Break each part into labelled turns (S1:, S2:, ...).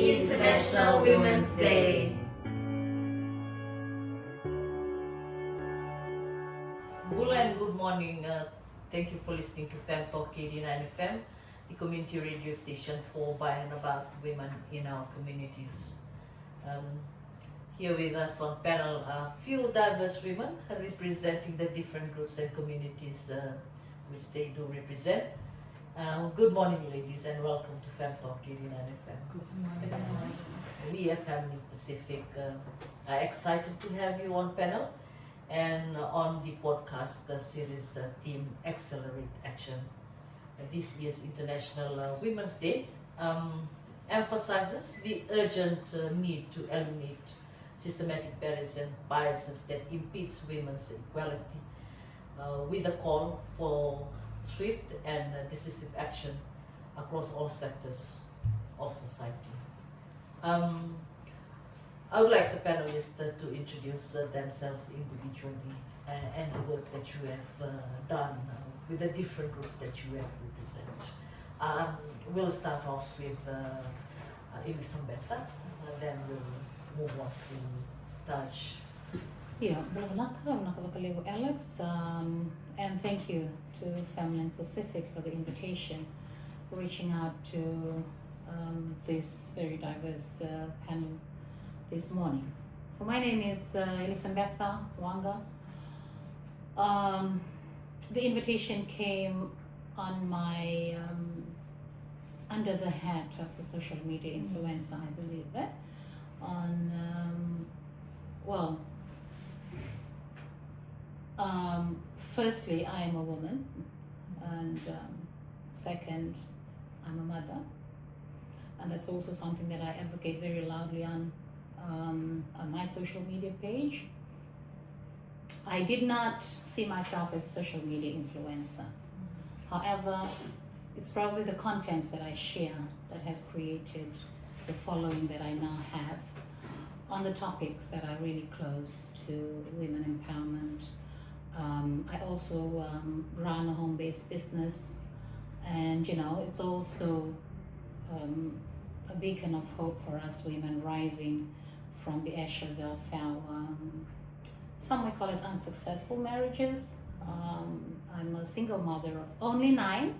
S1: Happy International Women's Day!
S2: Bula and good morning. Thank you for listening to Fem Talk 89 FM, the community radio station for, by and about women in our communities. Here with us on panel are few diverse women representing the different groups and communities which they do represent. Good morning, ladies, and welcome to Fem Talk 89 FM.
S3: Good morning.
S2: We at Family Pacific are excited to have you on panel and on the podcast series theme Accelerate Action. This year's International Women's Day emphasizes the urgent need to eliminate systematic barriers and biases that impedes women's equality with a call for swift and decisive action across all sectors of society. I would like the panelists to introduce themselves individually and the work that you have done with the different groups that you have represent. We'll start off with Elisabetta, then we'll move on to Taj.
S3: Yeah, Alex, and thank you to Family Pacific for the invitation, for reaching out to this very diverse panel this morning. So my name is Elisabetta Wanga. The invitation came on my under the hat of a social media influencer, I believe, firstly, I am a woman, and second, I'm a mother, and that's also something that I advocate very loudly on my social media page. I did not see myself as a social media influencer. However, it's probably the contents that I share that has created the following that I now have on the topics that are really close to women empowerment. I also run a home-based business, and it's also a beacon of hope for us women rising from the ashes of our, some may call it unsuccessful marriages. I'm a single mother of only 9.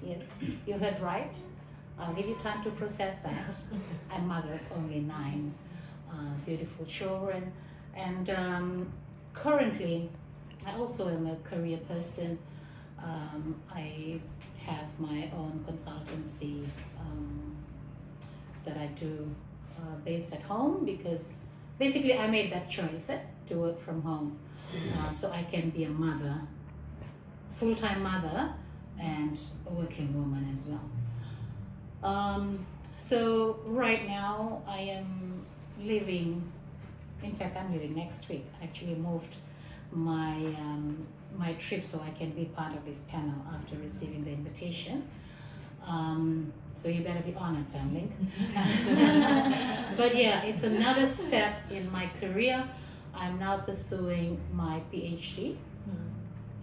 S3: Yes, you heard right. I'll give you time to process that. I'm mother of only 9 beautiful children, and currently I also am a career person. I have my own consultancy that I do based at home, because basically I made that choice to work from home so I can be a mother, full-time mother, and a working woman as well. So right now I am living, in fact I'm living next week. I actually moved my my trip so I can be part of this panel after receiving the invitation. So you better be honored, family. But yeah, it's another step in my career. I'm now pursuing my PhD,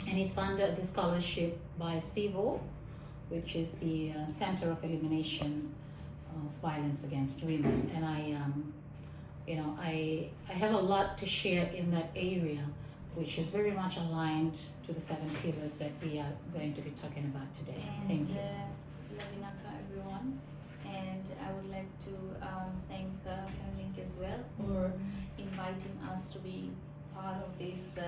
S3: and it's under the scholarship by CIVO, which is the Center of Elimination of Violence Against Women. And I have a lot to share in that area, which is very much aligned to the 7 pillars that we are going to be talking about today. Thank you.
S4: Lavinaka, everyone, and I would like to thank Famlink as well for inviting us to be part of this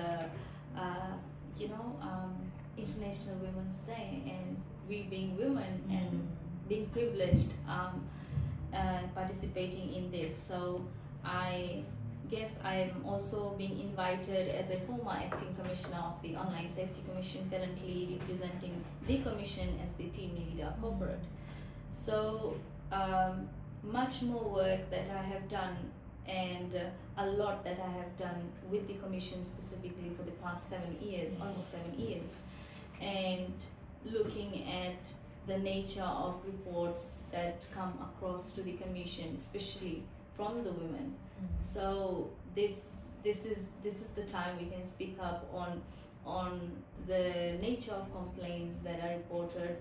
S4: International Women's Day, and we being women and being privileged participating in this. So I guess I am also being invited as a former acting commissioner of the Online Safety Commission, currently representing the commission as the team leader corporate. So much more work that I have done, and a lot that I have done with the commission specifically for the past 7 years, almost 7 years, and looking at the nature of reports that come across to the commission, especially from the women. So this is the time we can speak up on the nature of complaints that are reported,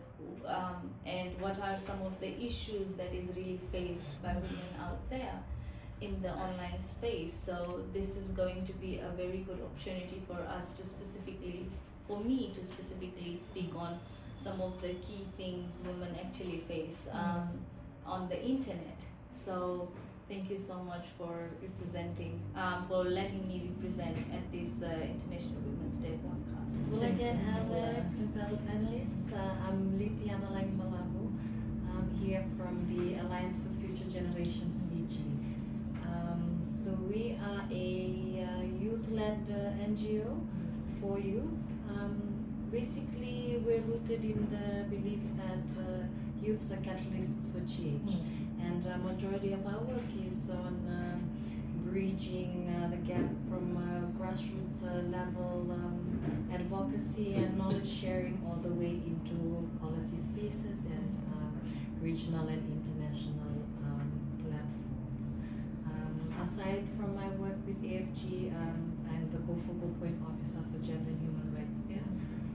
S4: and what are some of the issues that is really faced by women out there in the online space. So this is going to be a very good opportunity for us to specifically, for me to specifically speak on some of the key things women actually face on the internet. So thank you so much for representing, for letting me represent at this International Women's Day podcast.
S5: Well, again, Alex and fellow panelists, I'm Liti Amalang Malamu. I'm here from the Alliance for Future Generations, Fiji. So we are a youth-led NGO for youth. Basically, we're rooted in the belief that youths are catalysts for change. And majority of our work is on bridging the gap from grassroots level advocacy and knowledge sharing all the way into policy spaces and regional and international platforms. Aside from my work with AFG, I'm the co-focal point officer for gender and human rights there.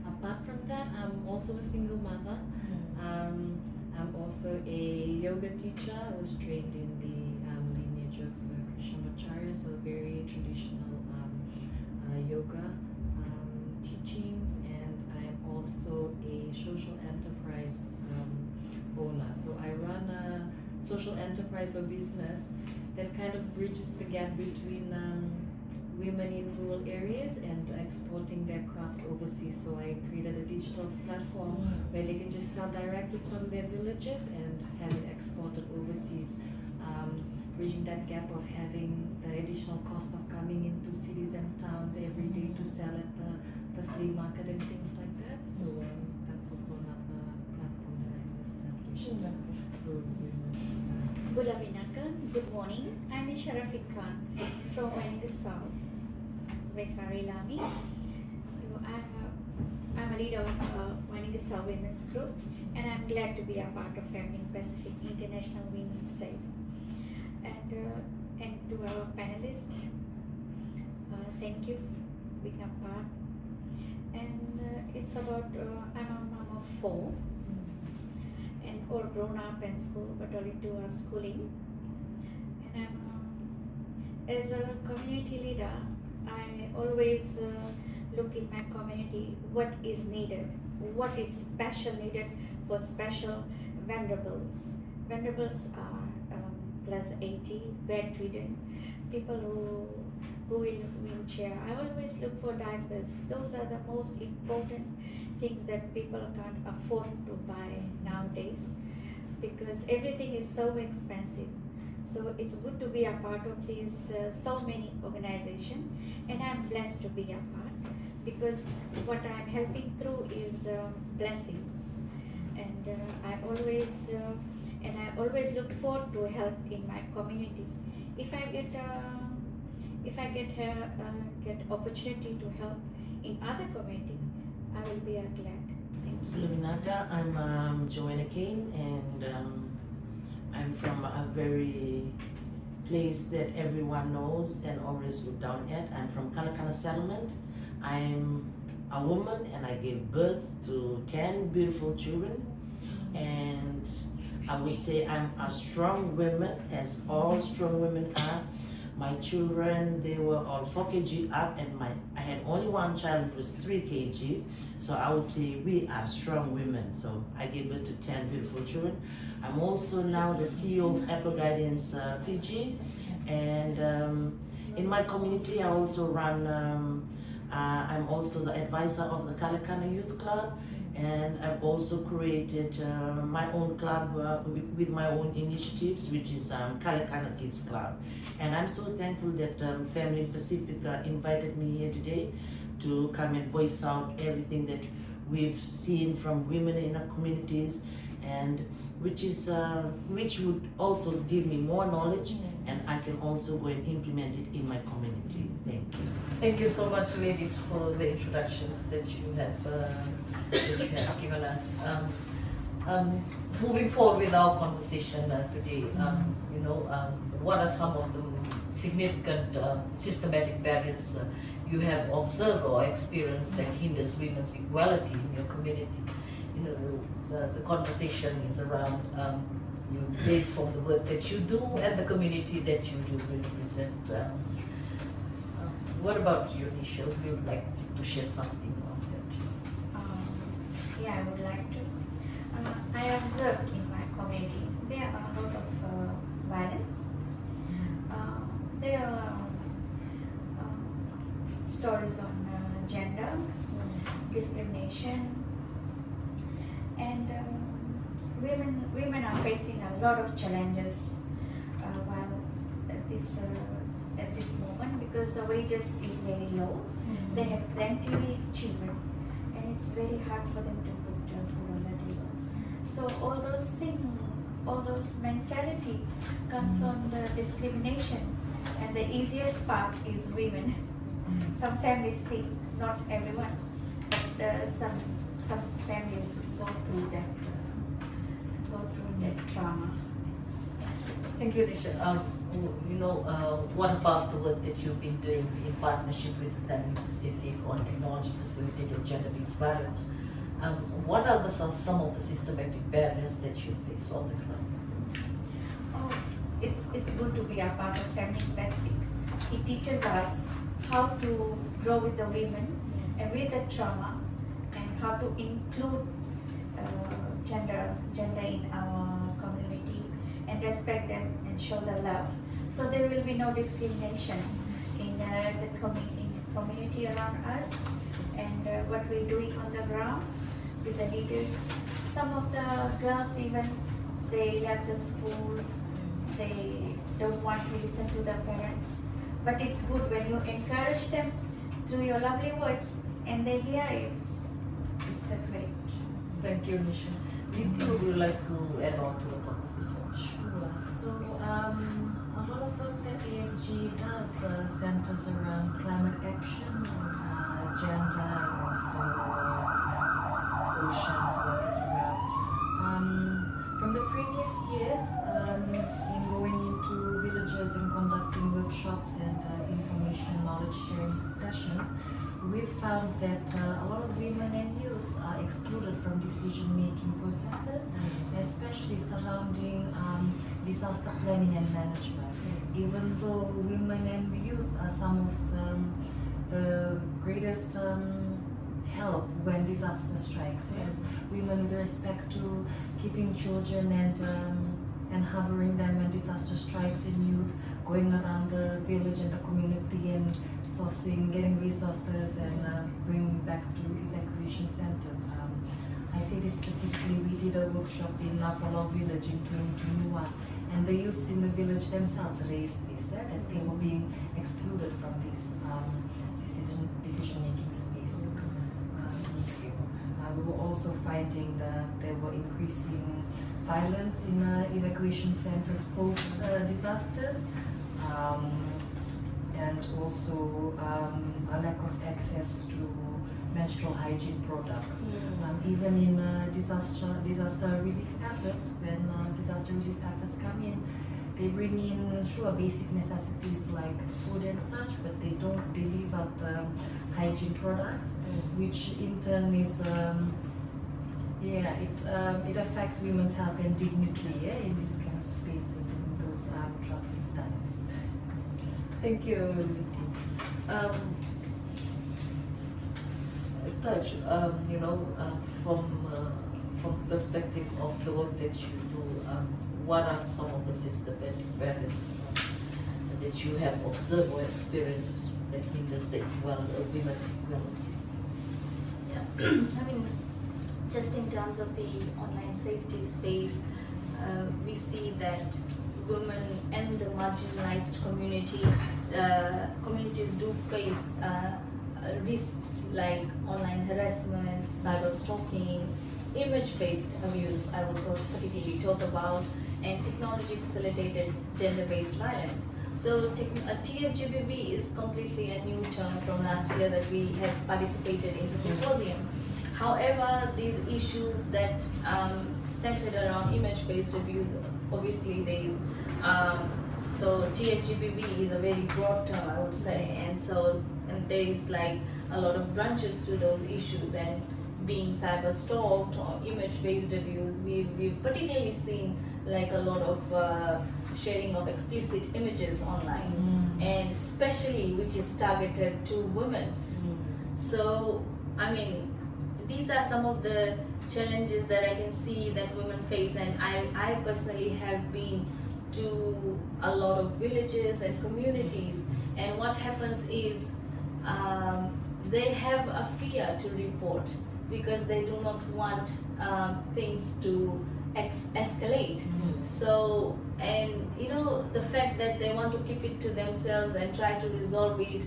S5: Apart from that, I'm also a single mother. I'm also a yoga teacher. I was trained in the lineage of Krishnamacharya, so very traditional yoga teachings, and I'm also a social enterprise owner. So I run a social enterprise or business that kind of bridges the gap between women in rural areas and exporting their crafts overseas. So I created a digital platform where they can just sell directly from their villages and have it exported overseas, bridging that gap of having the additional cost of coming into cities and towns every day to sell at the flea market and things like that. So that's also another platform that I established for women.
S6: Good morning. I'm Sharafik Khan from Waning South, West Marilami. So I'm a leader of Waning South Women's Group, and I'm glad to be a part of Feminine Pacific International Women's Day. And to our panelists, thank you, being a part. And it's about I'm a mom of 4. And all grown up in school, but only 2 are schooling. And as a community leader, I always look in my community what is needed, what is special needed for special vulnerables. Vulnerables are plus 80, bedridden, people who in wheelchair. I always look for diapers. Those are the most important things that people can't afford to buy nowadays because everything is so expensive. So it's good to be a part of these so many organizations, and I'm blessed to be a part because what I'm helping through is blessings, and I always look forward to help in my community. If I get opportunity to help in other community, I will be glad. Thank you.
S7: Luminata, I'm Joanna Kane, and I'm from a very place that everyone knows and always look down at. I'm from Kalakana settlement. I'm a woman and I gave birth to 10 beautiful children, and I would say I'm a strong woman, as all strong women are. My children, they were all 4 kg up, and I had only one child who was 3 kg. So I would say we are strong women. So I gave birth to 10 beautiful children. I'm also now the CEO of Apple Guidance Fiji, and in my community I also run. I'm also the advisor of the Kalakana Youth Club, and I've also created my own club with my own initiatives, which is Kalakana Kids Club. And I'm so thankful that Feminine Pacific invited me here today to come and voice out everything that we've seen from women in our communities, and which would also give me more knowledge, and I can also go and implement it in my community. Thank you.
S2: Thank you so much, ladies, for the introductions that you have given us. Moving forward with our conversation today, what are some of the significant systematic barriers you have observed or experienced that hinders women's equality in your community? the conversation is around you based from the work that you do and the community that you usually represent. What about you, Nisha? Would you like to share something on that?
S6: Yeah, I would like to. I observed in my communities there are a lot of violence. There are stories on gender, discrimination, and women are facing a lot of challenges while at this moment, because the wages is very low. They have plenty children, and it's very hard for them to put food on the table. So all those things, all those mentality comes on the discrimination, and the easiest part is women. Some families think, not everyone, but some families go through that trauma.
S2: Thank you, Nisha. What about the work that you've been doing in partnership with Family Pacific on technology facilitated gender-based violence? What are some of the systematic barriers that you face on the ground?
S6: Oh, it's good to be a part of Family Pacific. It teaches us how to grow with the women and with the trauma, and how to include gender in our community and respect them and show the love. So there will be no discrimination in the community around us, and what we're doing on the ground with the leaders. Some of the girls even, they left the school, they don't want to listen to their parents. But it's good when you encourage them through your lovely words and they hear it. It's a great.
S2: Thank you, Nisha. Would you like to add on to the conversation?
S5: Sure. So a lot of work that AFG does centers around climate action, gender, and also oceans work as well. From the previous years, in going into villages and conducting workshops and information knowledge sharing sessions, we've found that a lot of women and youths are excluded from decision-making processes, especially surrounding disaster planning and management. Even though women and youth are some of the greatest help when disaster strikes, and women with respect to keeping children and harboring them when disaster strikes, and youth going around the village and the community and sourcing, getting resources and bringing back to evacuation centers. I say this specifically, we did a workshop in Nafalo village in 2021, and the youths in the village themselves raised this, that they were being excluded from these decision-making spaces. We were also finding that there were increasing violence in evacuation centers post-disasters, and also a lack of access to menstrual hygiene products. Even in disaster relief efforts, when disaster relief efforts come in, they bring in basic necessities like food and such, but they don't deliver the hygiene products, which in turn is it affects women's health and dignity in these kind of spaces in those troubling times.
S2: Thank you, Liti. Touch, from perspective of the work that you do, what are some of the systematic barriers that you have observed or experienced that hinders the women's equality?
S4: Yeah, I mean, just in terms of the online safety space, we see that women and the marginalized communities do face risks like online harassment, cyber stalking, image-based abuse, I would particularly talk about, and technology-facilitated gender-based violence. So TFGBV is completely a new term from last year that we have participated in the symposium. However, these issues that centered around image-based abuse, obviously there is, so TFGBV is a very broad term, I would say, and there is like a lot of branches to those issues, and being cyber stalked or image-based abuse. We've particularly seen like a lot of sharing of explicit images online, and especially which is targeted to women. So, I mean, these are some of the challenges that I can see that women face, and I personally have been to a lot of villages and communities, and what happens is they have a fear to report because they do not want things to escalate. So, and you know, the fact that they want to keep it to themselves and try to resolve it,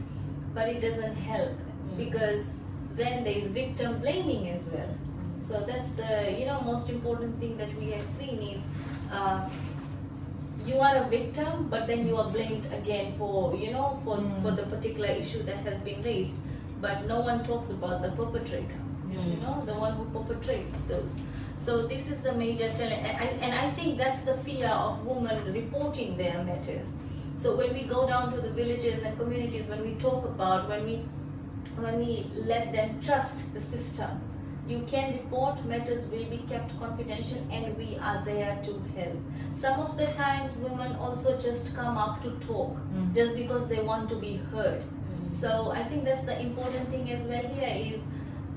S4: but it doesn't help because then there is victim blaming as well. So that's the, you know, most important thing that we have seen is you are a victim, but then you are blamed again for, you know, for the particular issue that has been raised, but no one talks about the perpetrator, you know, the one who perpetrates those. So this is the major challenge, and I think that's the fear of women reporting their matters. So when we go down to the villages and communities, when we talk about, when we let them trust the system, you can report, matters will be kept confidential, and we are there to help. Some of the times women also just come up to talk just because they want to be heard. So I think that's the important thing as well here is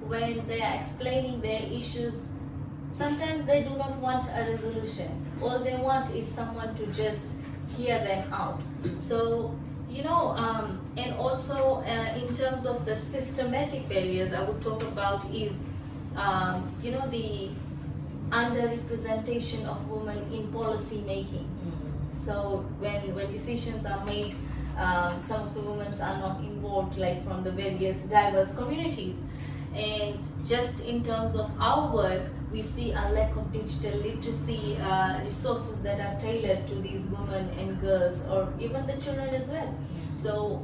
S4: when they are explaining their issues, sometimes they do not want a resolution. All they want is someone to just hear them out. So, you know, and also in terms of the systematic barriers I would talk about is, you know, the underrepresentation of women in policy making. So when decisions are made, some of the women are not involved, like from the various diverse communities. And just in terms of our work, we see a lack of digital literacy resources that are tailored to these women and girls, or even the children as well. So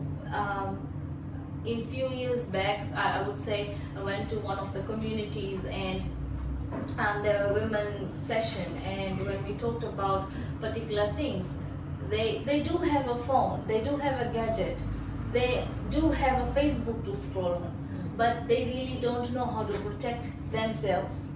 S4: in few years back, I would say I went to one of the communities and there were women session, and when we talked about particular things, they do have a phone, they do have a gadget, they do have a Facebook to scroll on, but they really don't know how to protect themselves.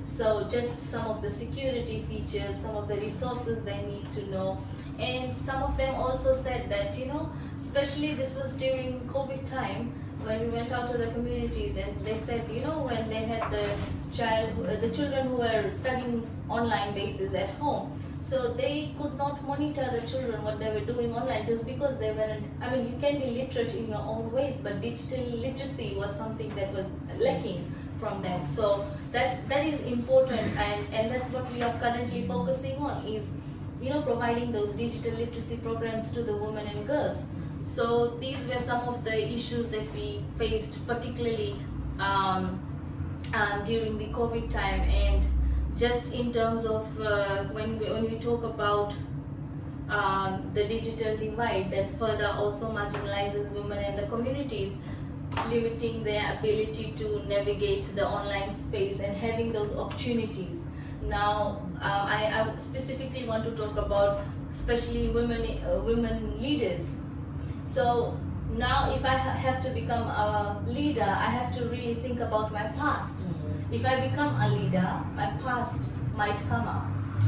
S4: So just some of the security features, some of the resources they need to know. And some of them also said that, you know, especially this was during COVID time, when we went out to the communities, and they said, you know, when they had the children who were studying online basis at home, so they could not monitor the children what they were doing online just because they weren't, I mean, you can be literate in your own ways, but digital literacy was something that was lacking from them. So that is important, and that's what we are currently focusing on is, you know, providing those digital literacy programs to the women and girls. So these were some of the issues that we faced, particularly during the COVID time. And just in terms of when we talk about the digital divide, that further also marginalizes women and the communities, limiting their ability to navigate the online space and having those opportunities. Now, I specifically want to talk about especially women leaders. So now if I have to become a leader, I have to really think about my past. If I become a leader, my past might come up.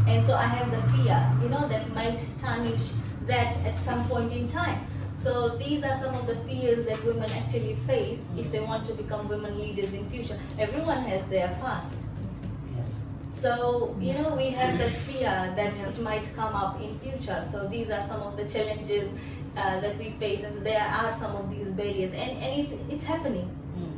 S4: And so I have the fear, you know, that might tarnish that at some point in time. So these are some of the fears that women actually face if they want to become women leaders in future. Everyone has their past.
S7: Yes.
S4: So, you know, we have that fear that it might come up in future. So these are some of the challenges that we face, and there are some of these barriers, and it's happening.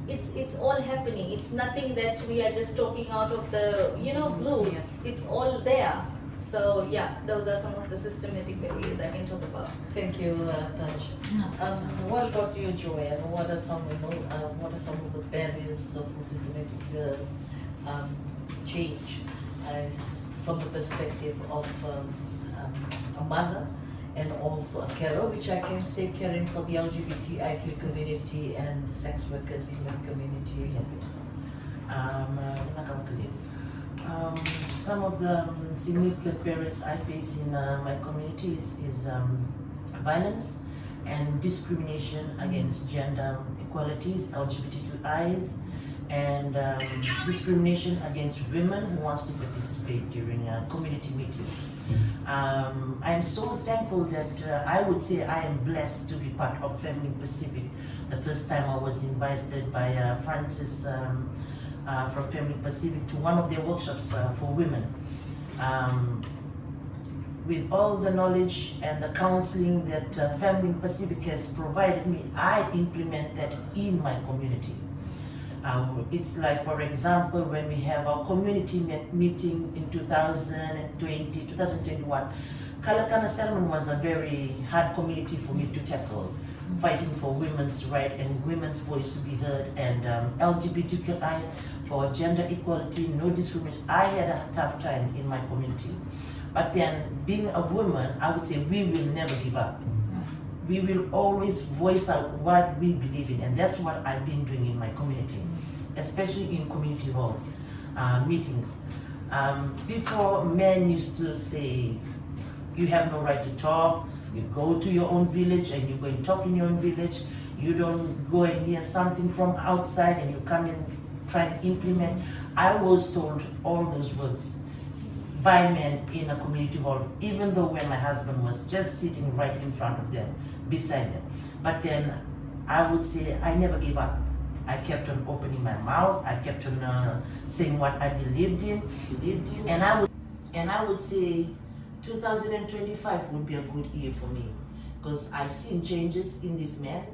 S4: It's all happening. It's nothing that we are just talking out of the, you know, blue. It's all there. So yeah, those are some of the systematic barriers I can talk about.
S2: Thank you, Taj. What about you, Joanne? What are some, you know, what are some of the barriers of systematic change from the perspective of a mother and also a carer, which I can say caring for the LGBTIQ community and sex workers in the community?
S7: Some of the significant barriers I face in my community is violence and discrimination against gender equalities, LGBTQIs, and discrimination against women who wants to participate during a community meeting. I'm so thankful that I would say I am blessed to be part of Feminine Pacific. The first time I was invited by Francis from Feminine Pacific to one of their workshops for women. With all the knowledge and the counseling that Feminine Pacific has provided me, I implement that in my community. It's like, for example, when we have our community meeting in 2021, Kalakana Settlement was a very hard community for me to tackle, fighting for women's rights and women's voice to be heard, and LGBTQI for gender equality, no discrimination. I had a tough time in my community. But then, being a woman, I would say we will never give up. We will always voice out what we believe in, and that's what I've been doing in my community, especially in community halls, meetings. Before, men used to say, you have no right to talk, you go to your own village and you go and talk in your own village, you don't go and hear something from outside and you come and try and implement. I was told all those words by men in a community hall, even though when my husband was just sitting right in front of them, beside them. But then I would say I never gave up. I kept on opening my mouth. I kept on saying what I believed in, and I would say 2025 would be a good year for me, because I've seen changes in this man.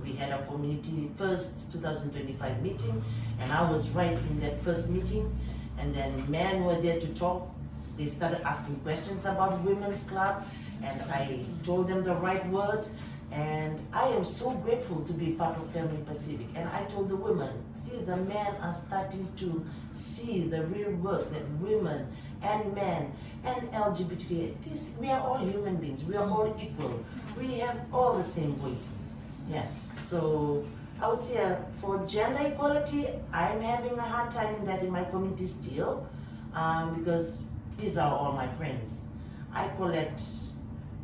S7: We had a community first 2025 meeting, and I was right in that first meeting, and then men were there to talk. They started asking questions about women's club, and I told them the right word. And I am so grateful to be part of Feminine Pacific. And I told the women, see, the men are starting to see the real work that women and men and LGBTQ, we are all human beings, we are all equal. We have all the same voices. Yeah. So I would say for gender equality, I'm having a hard time in that in my community still, because these are all my friends. I collect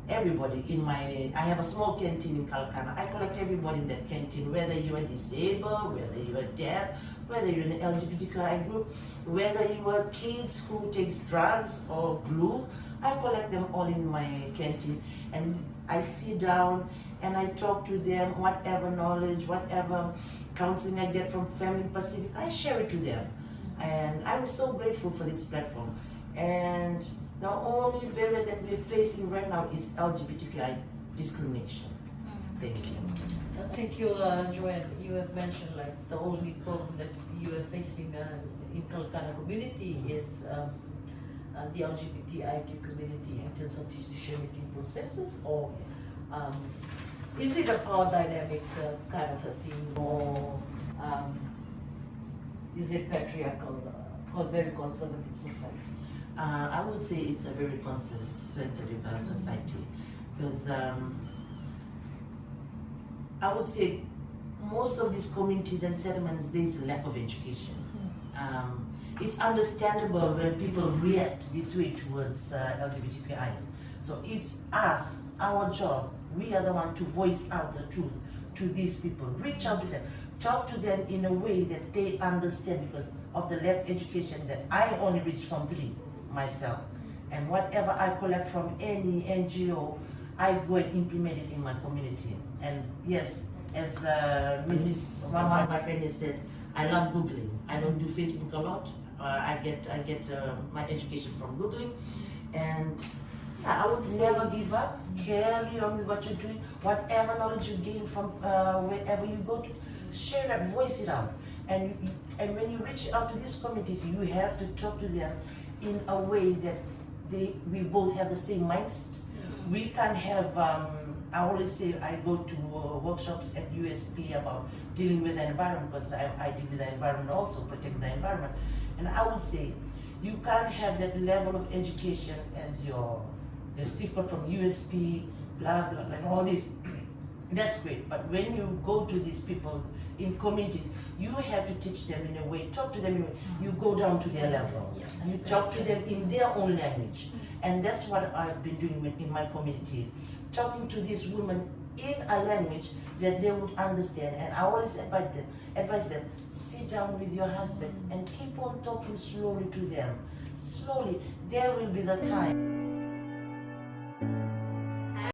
S7: everybody in I have a small canteen in Kalakana. I collect everybody in that canteen, whether you are disabled, whether you are deaf, whether you're in an LGBTQI group, whether you are kids who takes drugs or glue. I collect them all in my canteen, and I sit down and I talk to them, whatever knowledge, whatever counseling I get from Feminine Pacific, I share it to them. And I'm so grateful for this platform. And the only barrier that we're facing right now is LGBTQI discrimination. Thank you.
S2: Thank you, Joanne. You have mentioned like the only problem that you are facing in Kalakana community is the LGBTIQ community in terms of decision-making processes, or is it a power dynamic kind of a thing, or is it patriarchal, very conservative society?
S7: I would say it's a very sensitive society, because I would say most of these communities and settlements, there's a lack of education. It's understandable when people react this way towards LGBTQIs. So it's us, our job, we are the one to voice out the truth to these people, reach out to them, talk to them in a way that they understand, because of the lack of education that I only reached from 3 myself. And whatever I collect from any NGO, I go and implement it in my community. And yes, as one of my friends said, I love Googling. I don't do Facebook a lot. I get my education from Googling. And yeah, I would never give up. Carry on with what you're doing. Whatever knowledge you gain from wherever you go to, share that, voice it out. And when you reach out to these communities, you have to talk to them in a way that we both have the same mindset. We can have, I always say I go to workshops at USP about dealing with the environment, because I deal with the environment also, protect the environment. And I would say you can't have that level of education as the sticker from USP, blah, blah, blah, and all this. That's great, but when you go to these people in communities, you have to teach them in a way, talk to them in a way, you go down to their level. You talk to them in their own language. And that's what I've been doing in my community. Talking to these women in a language that they would understand. And I always advise them, sit down with your husband and keep on talking slowly to them. Slowly, there will be the time.